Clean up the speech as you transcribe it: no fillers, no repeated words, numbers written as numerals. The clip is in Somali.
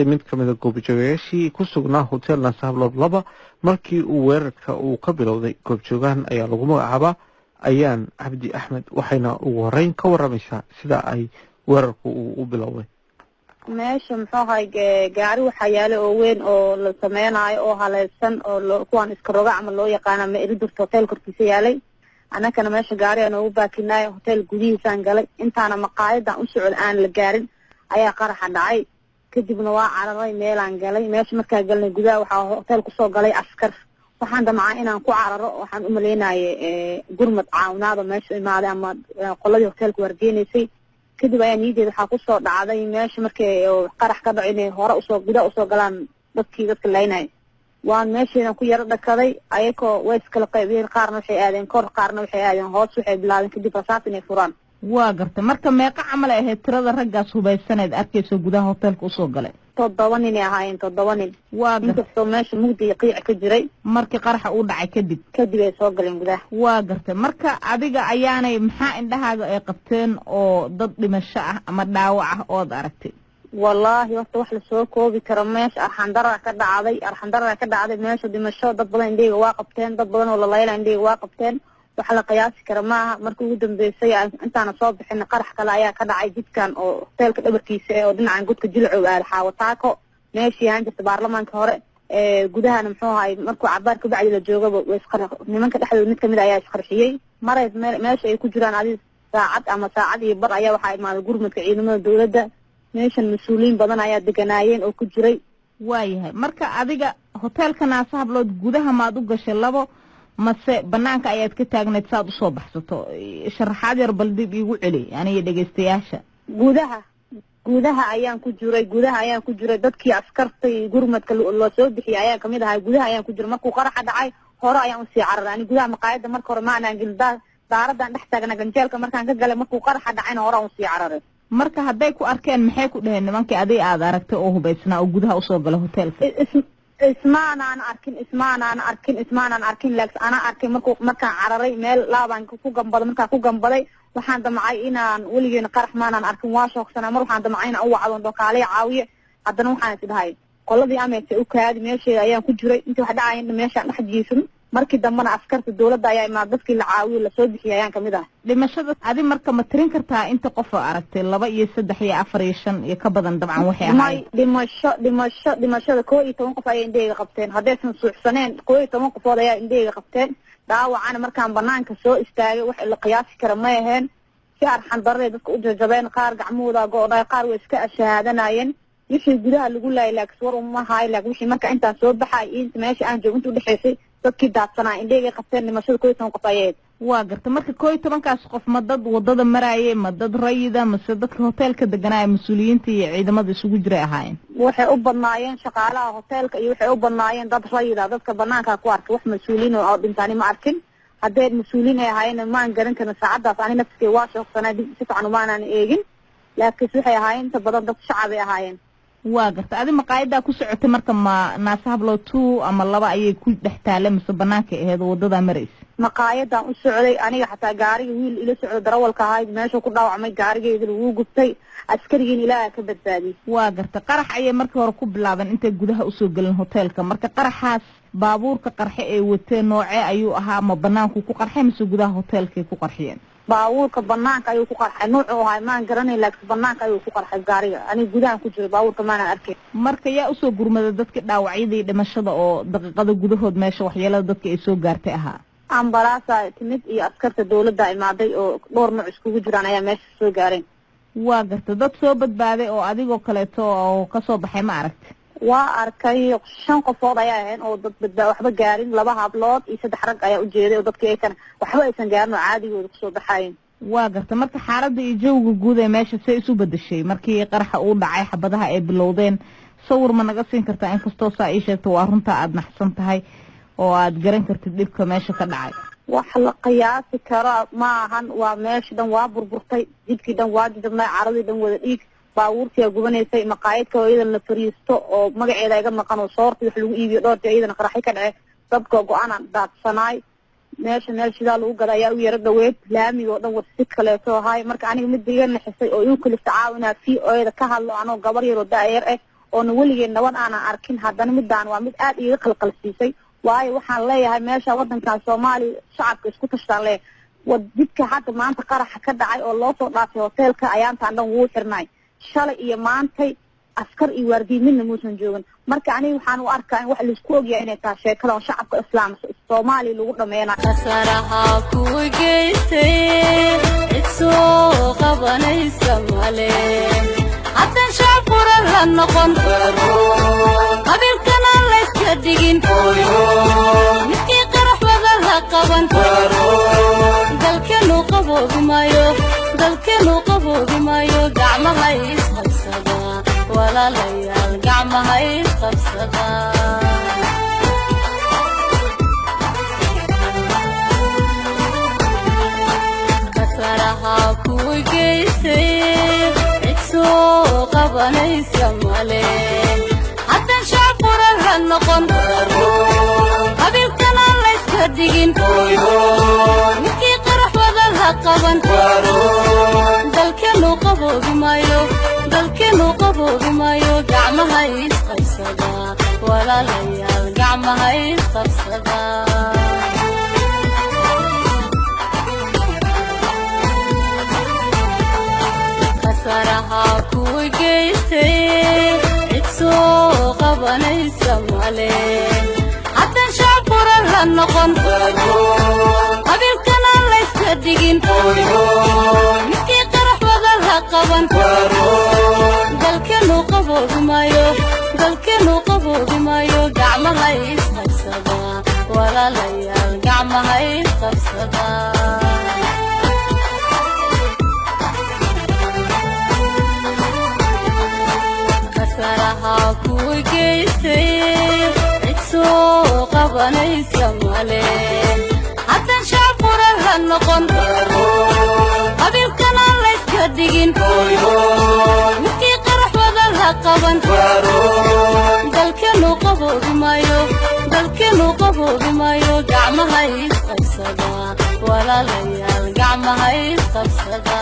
mid ka mid ah goobjoogayaashii ku sugnaa hotel Nasahablood laba markii uu weerarka uu ka bilowday goobjoogahan ayaa lagu magacaabaa Ayaan Cabdi Axmed waxayna ugu horeyn ka waramaysaa sida ay weerarku u bilowday. meesha muxuu ahay gaari waxa yaalo oo weyn oo la sameeyay oo halaysan oo kuwan iska roga ama loo yaqaan ma iridurta hotel korkiisa yaalay anakana meesha gaari aan ugu baakinay hotel gudihiisa galay intaana maqaayada u socod aan la gaarin ayaa qaraxa dhacay kadibna waa cararay meel aan galay meesha markaa galnay gudaha waxa hotel ku soo galay askar waxaan damcay inaan ku cararo waxaan u maleynayay gurmad caawinaada meesha imaaday ama qoladii hotelka wargeenaysay kadib ayaa niyadeeda waxaa ku soo dhacday meesha markay qarax ka dhacay inay hore gudaha usoo galaan dadka laynay waan meesheedan ku yara dhakaday ayagoo way iskala qaybiyeen qaarna waxay aadeen kor qaarna waxay aadeen hoos waxay bilaabeen kadib rasaas inay furaan waa gartay marka meeqa camal ay ahayd tirada raggaas hubaysaneed arkayso gudaha hotelka usoo galay 7 nin ay ahaayeen 7 nin waa gartay meesha mugdi iyo qiic ka jiray markii qaraxa uu dhacay kadib ay soo galeen gudaha waa gartay marka adiga ayaanay maxaa indhahaaga ay qabteen oo dad dhimasho ah ama dhaawac ah oo aragtay wallahi waqti wax la soo koobi karo meesha arxandara ka dhacday meesha dhimasho dad badan indhayga waa qabteen dad badan oo la leeyay indhayga waa qabteen waxa la qiyaasi karo maaha markii ugu dambeysay intaana soo bixin qarax kale ayaa ka dhacay jidkan oo hotelka dhabarkiisa oo dhinacan godka jilcow aad xaawataako meeshii aan jirta baarlamaanka hore gudahana muxuu ahay markuu cabaar ka bacdi la joogaba nimanka dhexdooda mid kamid ayaa isqarxiyay maray meesha ay ku jiraan adii saacad iyo bar ayaa waxaa imaaday gurmadka ciidamada dawladda meeshan mas-uuliyiin badan ayaa deganaayeen oo ku jiray waayahay marka adiga hotelka Nasahablood gudaha maad u gashay labo mase banaanka ayaad ka taagneed saad usoo baxsato sharaxaad yar bal dib iigu celi aniga dhageystayaasha gudaha ayaan ku jiray dadkii askartay gurmadka loo soo bixiyay ayaan kamid ahay gudaha ayaan ku jiray markuu qaraxa dhacay hore ayaan u sii cararay ani gudaha maqaayada marka hore ma aanan gelin daaradan dhex taagna ganjeelka markaan ka galay markuu qaraxa dhacayna hore aan u sii cararay marka hadday ku arkeen maxay ku dhaheen nimankii aday aad aragtay oo hubaysnaa oo gudaha usoo gala hotelka ismaanaan arkin laakiin ana arkay markaan cararay meel laabaan ku gambaday waxaan damcay inaan weligeena qarax maanaan arkin waa shoogsanaa mar waxaan damcay inaan u wacdo dhaqaale caawiye haddana waxaan isdhahay qoladii ameerta u kaadi meesheeda ayaan ku jiray intii wax dhacayna meeshaan dhex jiifin markii dambana askarta dawladda ayaa imaad dadkii la caawiyo la soo bixiyay ayaan kamid ah dhimashada adi marka ma tirin kartaa inta qof aragtay 2 iyo 3 iyo 4 iyo 5 iyo ka badan dabcan waxay ahayd dhimashada 11 qof ayay indhayga qabteen haddaysan suuxsaneen 11 qofood ayaa indhayga qabteen dhaawacana markaan banaanka soo istaagay wax la qiyaasi kara ma aheen si arxandarre dadka u jajabeen qaar gacmahooda go'day qaar way iska ashahaadanayeen wixii gudaha lagu laayay war uma haay laakiin wixii marka intaan soo baxay inta meesha aan joogin inta u dhaxaysay dadkii daadsanaa indhayga qabteen dhimashada 11 qof ayay waa gartay marka 11kaas qof ma dad wadada marayay ma dad rayida ma dadka hotelka deganaa mas'uuliyiinta iyo ciidamada isugu jiray ahaayeen waxay u badnaayeen shaqaalaha hotelka iyo waxay u badnaayeen dad rayida dadka banaanka ku arkay wax mas'uuliyiin oo dhintaani ma arkin haddii mas'uuliyiin ay ahaayeen ma aan garan karno saacadaas ani nafsiga waa shoogsanaa si fiican uma aanan eegin laakiin waxay ahaayeen inta badan dad shacab ay ahaayeen waa gartay adi maqaayada ku socotay marka ma Nasahablood 2 ama 2 ayay ku dhex taalay mise banaanka ahayd wadada maraysa maqaayadan u socday aniga xataa gaariga wiil ila socdo darawalka ahayd meesha ku dhaawacmay gaarigeeda wuu gubtay askarigiin ilaaha ka badbaadiyay waa gartay qarax ayay markii hore ku bilaabeen intay gudaha usoo galin hotelka marka qaraxaas baabuurka qarxe ee wateen noocee ayuu ahaa ma banaanku ku qarxay mise gudaha hotelka ku qarxiyeen baabuurka banaanka ayuu ku qarxay noocu ahaa maan garanay laakiin banaanka ayuu ku qarxay gaariga ani gudaha ku jiray baabuurka maana arkay marka yaa usoo gurmada dadka dhaawacyada iyo dhimashada oo daqiiqada gudahood meesha waxyeelada dadka ay soo gaartay ahaa ambalaasa timid iyo askarta dawladda imaaday oo dhowr nooc iskugu jiraan ayaa meesha soo gaareen waa gartay dad soo badbaaday oo adigoo kaleeto oo ka soo baxay ma aragtay waa arkay 5 qofood ayaa ahayn oo dad waxba gaarin 2 hablood iyo 3 rag ayaa u jeeday oo dadkii ay waxba aysan gaarin oo caadigooda ku soo baxayeen waa gartay marka xaaladda iyo jawga guud ee meesha say isu bedeshay markii qaraxa uu dhacay xabadaha ay bilowdeen sawir ma naga siin kartaa inkastoo saa ii sheegto waa runta aad naxsan tahay oo aad garan kartid dhibka meesha ka dhacay wax la qiyaasi karo ma ahan waa meesha dhan waa burburtay jidkii dhan waa jabnay caradii dhan wada dhiig baabuurtii gubaneysay maqaayadka oo iyada la fariisto oo magaceeda iga maqan oo soortii wax lagu iibiyo dhoortii iyadana qaraxay ka dhacay dadka go'aan daadsanaay meesha meel sidaa lagu gada ayaa u yara dhaweed laamiga oo dhan wasi kaleeto ahay marka aniga mid iga naxisay oo igu kaliftay caawinaa fi ooyada ka hadlo anoo gabar yar oo daayar ah oona weligeen nabad aanan arkin haddana midaan waa mid aad iiga qalqalsiisay waayo waxaan leeyahay meesha wadankan Soomaaliya shacabka isku tashtaan leh wadidka hadda maanta qaraxa ka dhacay oo loo soo dhaafay hotelka ayaantaan dhan wuu xirnay shalay iyo maantay askar iyo waardiyiinna muusan joogin marka aniga waxaan u arkaa in wax la isku ogyahay inay tahay sheekada shacabka islaamka Soomaaliya lagu dhameeyay asaraha ku geystay isoo qabanaysa male hadan shacabura la noqon qabilkana la iska digin midkii qarax wada la qaban dalkeenu qaboobi maayo gacmaha isqabsada walaalayaal gacmaha isqabsada kasaraha ku geystay isoo qabanaysa male hadan shacabura la noqon qabilkana la iska digin midkii qarax wada la qaban dalkeenu qaboobi maayo gacmaha isqabsada walaalayaal gacmaha isqabsada kasaraha ku geystay isoo qabanaysa male hadan shacabura la noqon qabilkana la iska digin midkii qarax wada la qaban dalkeenu qaboobi maayo gacmaha isqabsada walaalayaal gacmaha isqabsada kasaraha ku geystay isoo qabanaysa male hadan shacabura la noqon qabilkana la iska digin midkii qarax wada la qaban dalkeenu qaboobi maayo gacmaha isqabsada walaalayaal gacmaha isqabsada